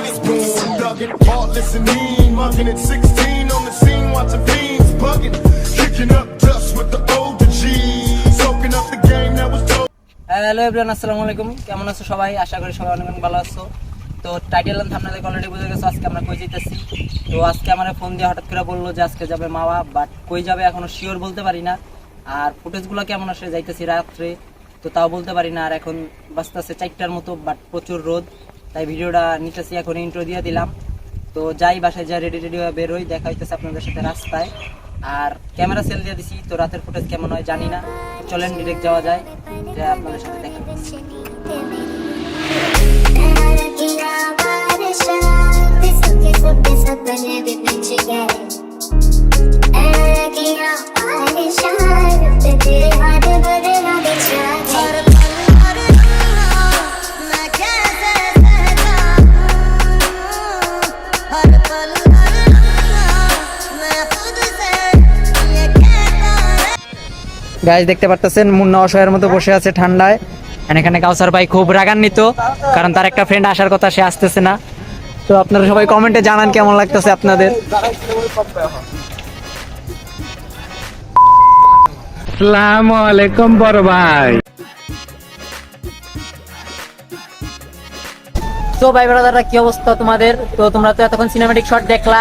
Iceborne, dugging, heartless and mean, mugging at 16 on the scene, watching fiends bugging, kicking up dust with the older G's, soaking up the game that was told. Hello everyone, আসসালামু আলাইকুম। কেমন আছো সবাই? আশা করি সবাই অনেক অনেক ভালো আছো। তো টাইটেল এন্ড থাম্বনেল দেখে অলরেডি বুঝে গেছো আজকে আমরা কই যাইতেছি। তো আজকে আমার ফোন দিয়ে হঠাৎ করে বললো যে আজকে যাবে মাওয়া, বাট কই যাবে এখনো শিওর বলতে পারি না। আর ফুটেজগুলো কেমন আসে, যাইতেছি রাত্রে, তো তাও বলতে পারি না। আর এখন বাজতেছে 4টার মতো, বাট প্রচুর রোদ, তাই ভিডিওটা নিতেছি, এখন ইন্ট্রো দিয়ে দিলাম। তো যাই, বাসায় যা রেডি রেডি হয়ে বের হই, দেখা হইতেছে আপনাদের সাথে রাস্তায়। আর ক্যামেরা সেল দিয়ে দিছি, তো রাতের ফুটেজ কেমন হয় জানি না। চলেন ডিরেক্ট যাওয়া যায়, যে আপনাদের সাথে দেখা হচ্ছে। গাইস দেখতে পারতেছেন মুন্না অসহায়ের মতো বসে আছে ঠান্ডায়। এখানে কাউসার ভাই খুব রাগান্বিত, কারণ তার একটা ফ্রেন্ড আসার কথা, সে আসতেছে না। তো আপনারা সবাই কমেন্টে জানান কেমন লাগতেছে আপনাদের। আসসালামু আলাইকুম বড় ভাই। তো ভাই ব্রাদাররা, কি অবস্থা তোমাদের? তো তোমরা তো এতক্ষণ সিনেমেটিক শট দেখলা।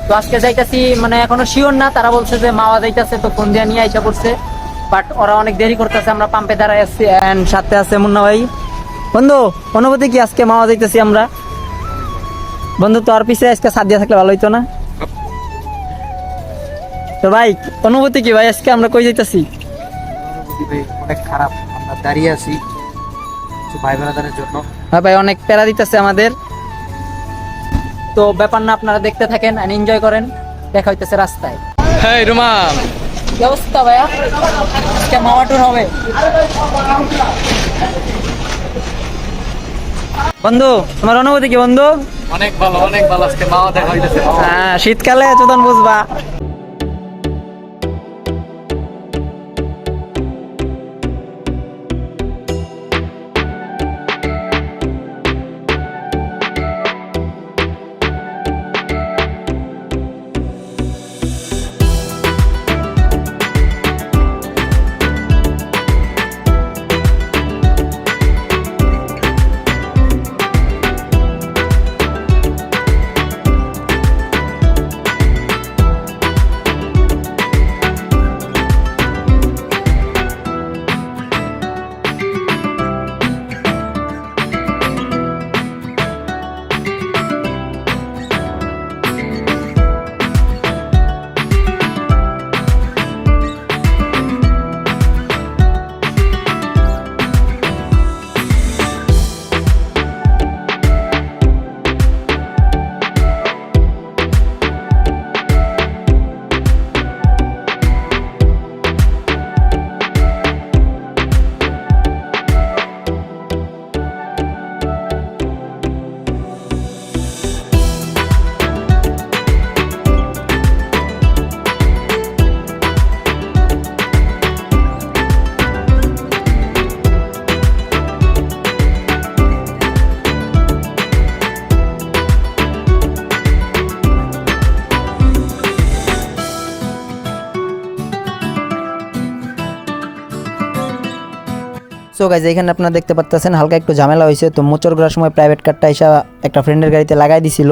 তো আজকে যাইতাছি, মানে এখনো শিওর না, তারা বলছে যে মাওয়া যাইতাছে, তো ফোন দিয়ে নিয়ে আইসা পড়ছে, বাট ওরা অনেক দেরি করতেছে। আমরা পাম্পে দাঁড়াই আছি, এন্ড সাথে আছে মুন্না ভাই। বন্ধু, অনুভূতি কি আজকে মাওয়া যাইতেছি আমরা? বন্ধু, তো আর পিছিয়ে আজকে সাথ দিয়ে থাকলে ভালো হইতো না? তো ভাই, অনুভূতি কি ভাই, আজকে আমরা কই যাইতেছি? অনেক খারাপ, আমরা দাঁড়িয়ে আছি ভাই ব্রাদারের জন্য। হ্যাঁ ভাই, অনেক প্যারা দিতেছে আমাদের। তো ব্যাপার না, আপনারা দেখতে থাকেন এন্ড এনজয় করেন, দেখা হইতেছে রাস্তায়। হেই রুমান, কি অবস্থা ভাইয়া? আজকে মাওয়া ট্যুর হবে বন্ধু, তোমার অনুভূতি কি বন্ধু? অনেক ভালো আজকে মাওয়া দেখা হইতেছে। হ্যাঁ, শীতকালে চোদন বুঝবা। সো গাইজ, এখানে আপনারা দেখতে পাচ্ছেন হালকা একটু ঝামেলা হয়েছে। তো মোচর করার সময় প্রাইভেট কারটা এসে একটা ফ্রেন্ডের গাড়িতে লাগাই দিছিল।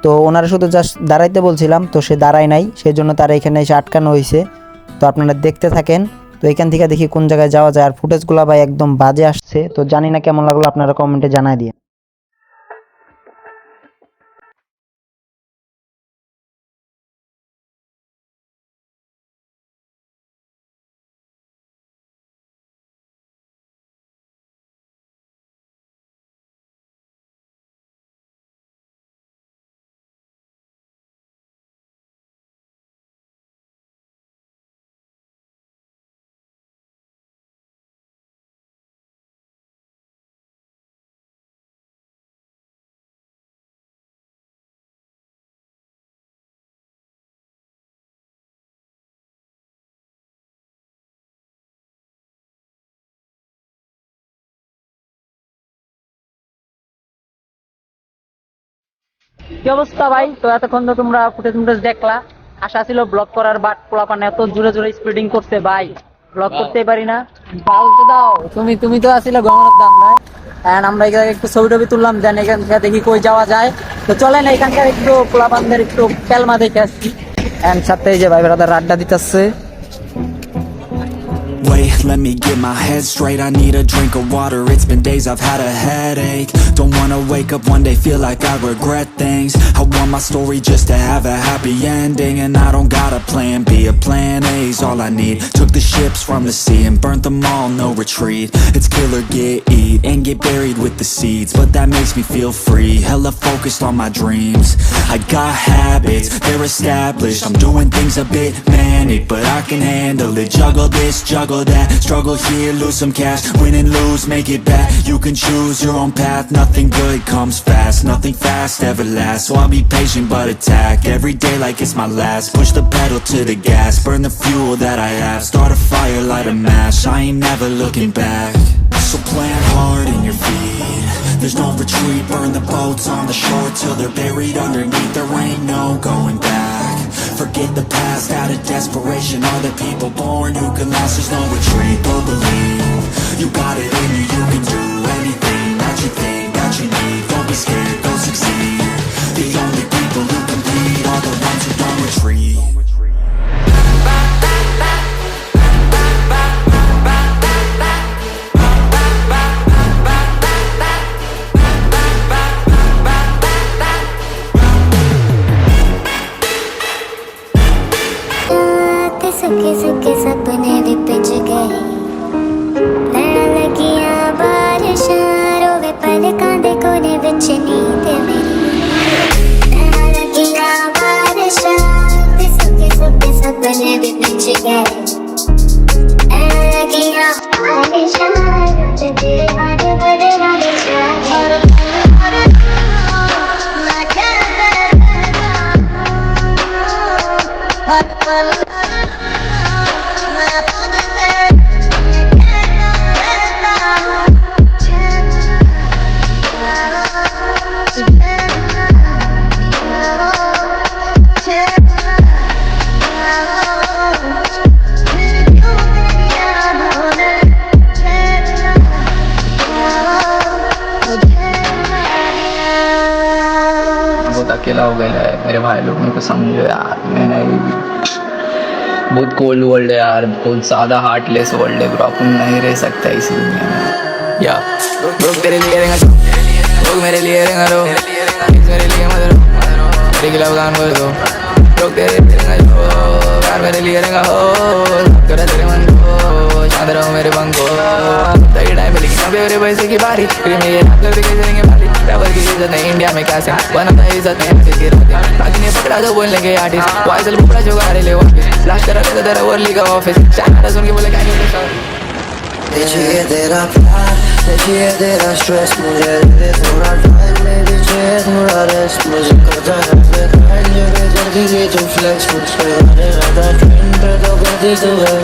তো ওনারা শুধু জাস্ট দাঁড়াইতে বলছিলাম, তো সে দাঁড়ায় নাই, সেই জন্য তারা এখানে এসে আটকানো হয়েছে। তো আপনারা দেখতে থাকেন। তো এখান থেকে দেখি কোন জায়গায় যাওয়া যায়। আর ফুটেজগুলো ভাই একদম বাজে আসছে, তো জানি না কেমন লাগলো, আপনারা কমেন্টে জানাই দিয়ে। কি অবস্থা ভাই? তো এতক্ষণ তো তোমরা ফুটেজ দেখলা, আশা ছিল ব্লগ করার, বাট পোলাপান এত জোরে জোরে স্পিডিং করছে ভাই, ব্লগ করতেই পারি না। ফালতু দাও তুমি তো আসলে গমনের দাম নাই। এন্ড আমরা এখানে একটু ছবি টবি তুললাম, দেন এখান থেকে দেখি কই যাওয়া যায়। তো চলেন এখানকার একটু পোলাপানদের একটু পেলমা দেখে আসছি। এন্ড সাথে এই যে ভাই ব্রাদার আড্ডা দিতেছে। Wait, let me get my head straight. I need a drink of water. It's been days I've had a headache. Don't wanna wake up one day, feel like I regret things. I want my story just to have a happy ending. And I don't got a plan B, a plan A's all I need. Took the ships from the sea and burnt them all, no retreat. It's kill or get eat and get buried with the seeds. But that makes me feel free, hella focused on my dreams. I got habits, they're established. I'm doing things a bit manic, but I can handle it. Juggle this, juggle that, struggle here, lose some cash, win and lose, make it back. You can choose your own path, nothing good comes fast, nothing fast ever lasts. So I'll be patient but attack every day like it's my last. Push the pedal to the gas, burn the fuel that I have, start a fire, light a match. I ain't never looking back. So plant hard in your feet, there's no retreat. Burn the boats on the shore till they're buried underneath. There ain't no going back. Forget the past out of desperation. All the people born who can last, there's no retreat. But believe, you got it in you. You can do anything that you think that you need. Don't be scared, go succeed. The only people who compete are the ones who don't retreat. सके सके सपने भी pitch गए लड़ा लगिया बारिशां रोवे पलकां दे कोने विच नींद मेरी लड़ा लगिया बारिशां ते सके सके सपने भी पिच गए लड़ा लगिया बारिशां तुझे आज बड़े वाले बहुत अकेला हो गया है। मेरे भाई लोग मेरे को समझो यार, मैं नहीं, बहुत कोल्ड वर्ल्ड है यार, बहुत ज़्यादा हार्टलेस वर्ल्ड है ब्रो। अपन नहीं रह सकता इस दुनिया में। या लोग तेरे लिए रहेंगे, लोग मेरे लिए रहेंगे, रो मेरे लिए मत रो, मेरे खिलाफ गान बोल दो। लोग तेरे लिए रहेंगे, यार मेरे लिए रहेंगे, हो करा तेरे मन को, शांत रहो मेरे बंग को। तभी टाइम पे लेकिन अभी मेरे पैसे की बारी, फिर मैं ये नाम करके करेंगे बारी। ट्रैवल की इज्जत नहीं इंडिया में कैसे बनाता है इज्जत नहीं किसी रहते। बाकी ने पकड़ा तो बोलने के आर्टिस्ट, वाइसल बुकड़ा जो गारे ले वापस लास्ट करा तो तेरा वर्ली का ऑफिस। शायद सुन के बोले क्या नहीं चाहिए तेरा प्यार, चाहिए तेरा स्ट्रेस, मुझे दे थोड़ा टाइम, मेरी चाहिए थोड़ा रेस्ट। मुझे करता है बेकार, जब जल्दी की तू फ्लेक्स, मुझ पे आने लगा ट्रेंड पे तो करती तू है।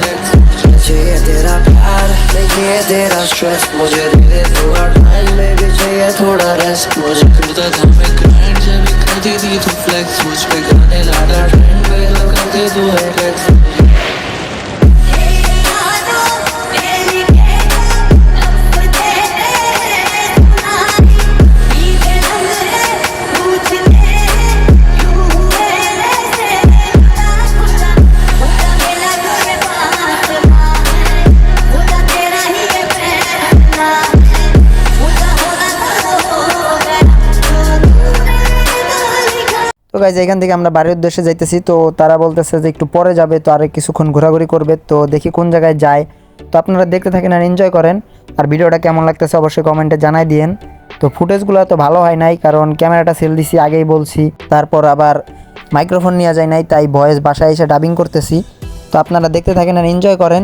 चाहिए तेरा प्यार, चाहिए तेरा स्ट्रेस, मुझे दे थोड़ा टाइम, मेरी चाहिए थोड़ा रेस्ट। मुझे करता था मैं ग्राइंड, जब करती थी तू फ्लेक्स, मुझ पे आने लगा ट्रेंड पे तो करती तू है। তো গাইজ এখান থেকে আমরা বাড়ির উদ্দেশ্যে যাইতেছি। তো তারা বলতেছে যে একটু পরে যাবে, তো আর কিছুক্ষণ ঘোরাঘুরি করবে। তো দেখি কোন জায়গায় যায়। তো আপনারা দেখতে থাকেন আর এনজয় করেন। আর ভিডিওটা কেমন লাগতেছে অবশ্যই কমেন্টে জানাই দিয়েন। তো ফুটেজগুলো তো ভালো হয় নাই, কারণ ক্যামেরাটা সেল দিছি আগেই বলছি, তারপর আবার মাইক্রোফোন নেওয়া যায় নাই, তাই ভয়েস বাসায় এসে ডাবিং করতেছি। তো আপনারা দেখতে থাকেন আর এনজয় করেন।